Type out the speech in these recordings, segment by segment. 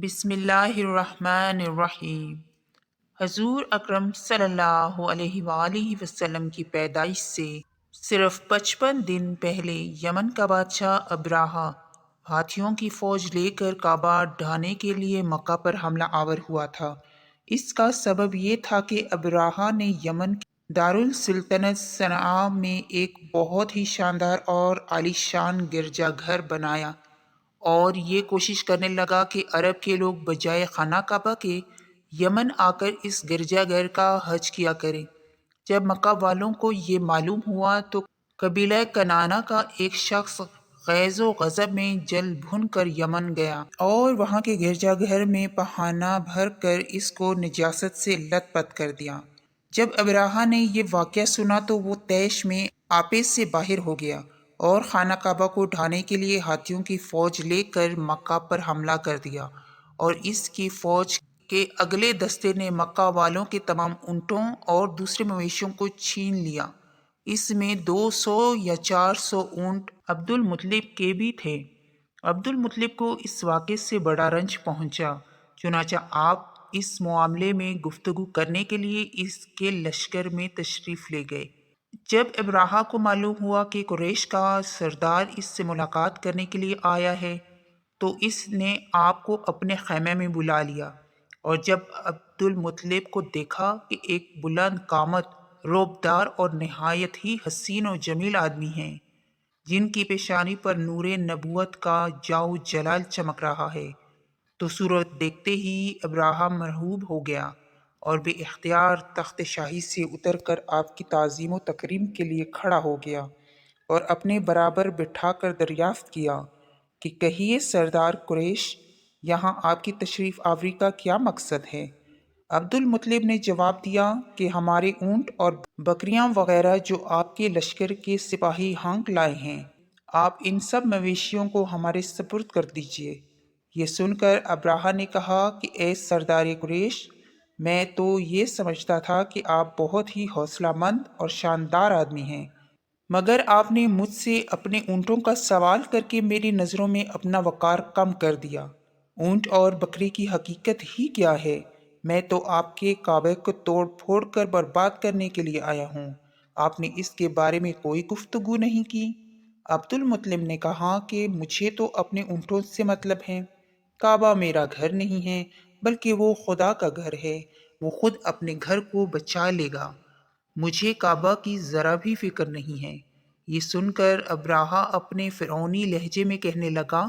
بسم اللہ الرحمن الرحیم۔ حضور اکرم صلی اللہ علیہ وآلہ وسلم کی پیدائش سے صرف 55 دن پہلے یمن کا بادشاہ ابراہا ہاتھیوں کی فوج لے کر کعبہ ڈھانے کے لیے مکہ پر حملہ آور ہوا تھا۔ اس کا سبب یہ تھا کہ ابراہا نے یمن کے دارالسلطنت صنعاء میں ایک بہت ہی شاندار اور عالیشان گرجا گھر بنایا اور یہ کوشش کرنے لگا کہ عرب کے لوگ بجائے خانہ کعبہ کے یمن آ کر اس گرجا گھر کا حج کیا کریں۔ جب مکہ والوں کو یہ معلوم ہوا تو قبیلہ کنانہ کا ایک شخص غیظ و غضب میں جل بھن کر یمن گیا اور وہاں کے گرجا گھر میں پخانہ بھر کر اس کو نجاست سے لت پت کر دیا۔ جب ابراہا نے یہ واقعہ سنا تو وہ طیش میں آپے سے باہر ہو گیا اور خانہ کعبہ کو ڈھانے کے لیے ہاتھیوں کی فوج لے کر مکہ پر حملہ کر دیا، اور اس کی فوج کے اگلے دستے نے مکہ والوں کے تمام اونٹوں اور دوسرے مویشیوں کو چھین لیا۔ اس میں 200 یا 400 اونٹ عبد المطلب کے بھی تھے۔ عبد المطلب کو اس واقعے سے بڑا رنج پہنچا، چنانچہ آپ اس معاملے میں گفتگو کرنے کے لیے اس کے لشکر میں تشریف لے گئے۔ جب ابراہا کو معلوم ہوا کہ قریش کا سردار اس سے ملاقات کرنے کے لیے آیا ہے تو اس نے آپ کو اپنے خیمے میں بلا لیا، اور جب عبد المطلب کو دیکھا کہ ایک بلند قامت، رعبدار اور نہایت ہی حسین و جمیل آدمی ہیں جن کی پیشانی پر نور نبوت کا جاؤ جلال چمک رہا ہے، تو صورت دیکھتے ہی ابراہا مرعوب ہو گیا اور بے اختیار تخت شاہی سے اتر کر آپ کی تعظیم و تکریم کے لیے کھڑا ہو گیا اور اپنے برابر بٹھا کر دریافت کیا کہ کہیے سردار قریش، یہاں آپ کی تشریف آوری کا کیا مقصد ہے؟ عبد المطلب نے جواب دیا کہ ہمارے اونٹ اور بکریاں وغیرہ جو آپ کے لشکر کے سپاہی ہانک لائے ہیں، آپ ان سب مویشیوں کو ہمارے سپرد کر دیجیے۔ یہ سن کر ابراہا نے کہا کہ اے سردار قریش، میں تو یہ سمجھتا تھا کہ آپ بہت ہی حوصلہ مند اور شاندار آدمی ہیں، مگر آپ نے مجھ سے اپنے اونٹوں کا سوال کر کے میری نظروں میں اپنا وقار کم کر دیا۔ اونٹ اور بکری کی حقیقت ہی کیا ہے؟ میں تو آپ کے کعبے کو توڑ پھوڑ کر برباد کرنے کے لیے آیا ہوں، آپ نے اس کے بارے میں کوئی گفتگو نہیں کی۔ عبد المطلب نے کہا کہ مجھے تو اپنے اونٹوں سے مطلب ہے، کعبہ میرا گھر نہیں ہے بلکہ وہ خدا کا گھر ہے، وہ خود اپنے گھر کو بچا لے گا، مجھے کعبہ کی ذرا بھی فکر نہیں ہے۔ یہ سن کر ابراہا اپنے فرعونی لہجے میں کہنے لگا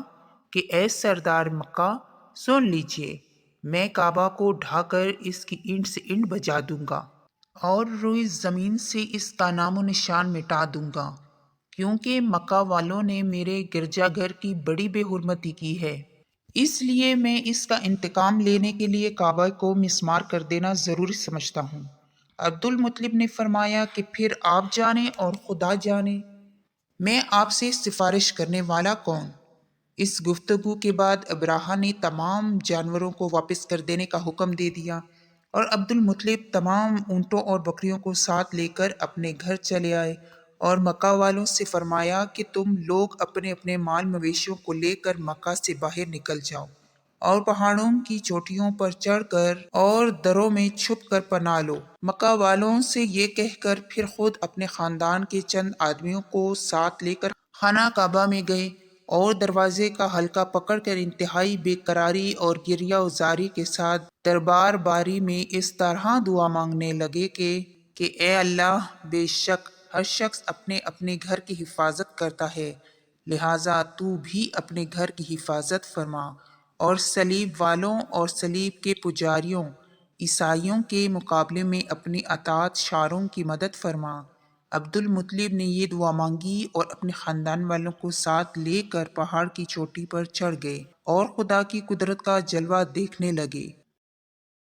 کہ اے سردار مکہ، سن لیجئے، میں کعبہ کو ڈھا کر اس کی اینٹ سے اینٹ بجا دوں گا اور روئی زمین سے اس کا نام و نشان مٹا دوں گا، کیونکہ مکہ والوں نے میرے گرجا گھر کی بڑی بے حرمتی کی ہے، اس لیے میں اس کا انتقام لینے کے لیے کعبہ کو مسمار کر دینا ضروری سمجھتا ہوں۔ عبد المطلب نے فرمایا کہ پھر آپ جانیں اور خدا جانے، میں آپ سے سفارش کرنے والا کون؟ اس گفتگو کے بعد ابراہا نے تمام جانوروں کو واپس کر دینے کا حکم دے دیا، اور عبد المطلب تمام اونٹوں اور بکریوں کو ساتھ لے کر اپنے گھر چلے آئے اور مکہ والوں سے فرمایا کہ تم لوگ اپنے اپنے مال مویشیوں کو لے کر مکہ سے باہر نکل جاؤ اور پہاڑوں کی چوٹیوں پر چڑھ کر اور دروں میں چھپ کر پناہ لو۔ مکہ والوں سے یہ کہہ کر پھر خود اپنے خاندان کے چند آدمیوں کو ساتھ لے کر خانہ کعبہ میں گئے اور دروازے کا حلقہ پکڑ کر انتہائی بے قراری اور گریہ وزاری کے ساتھ دربار باری میں اس طرح دعا مانگنے لگے کہ اے اللہ، بے شک ہر شخص اپنے اپنے گھر کی حفاظت کرتا ہے، لہٰذا تو بھی اپنے گھر کی حفاظت فرما، اور صلیب والوں اور صلیب کے پجاریوں عیسائیوں کے مقابلے میں اپنی اطاعت شاروں کی مدد فرما۔ عبد المطلب نے یہ دعا مانگی اور اپنے خاندان والوں کو ساتھ لے کر پہاڑ کی چوٹی پر چڑھ گئے اور خدا کی قدرت کا جلوہ دیکھنے لگے۔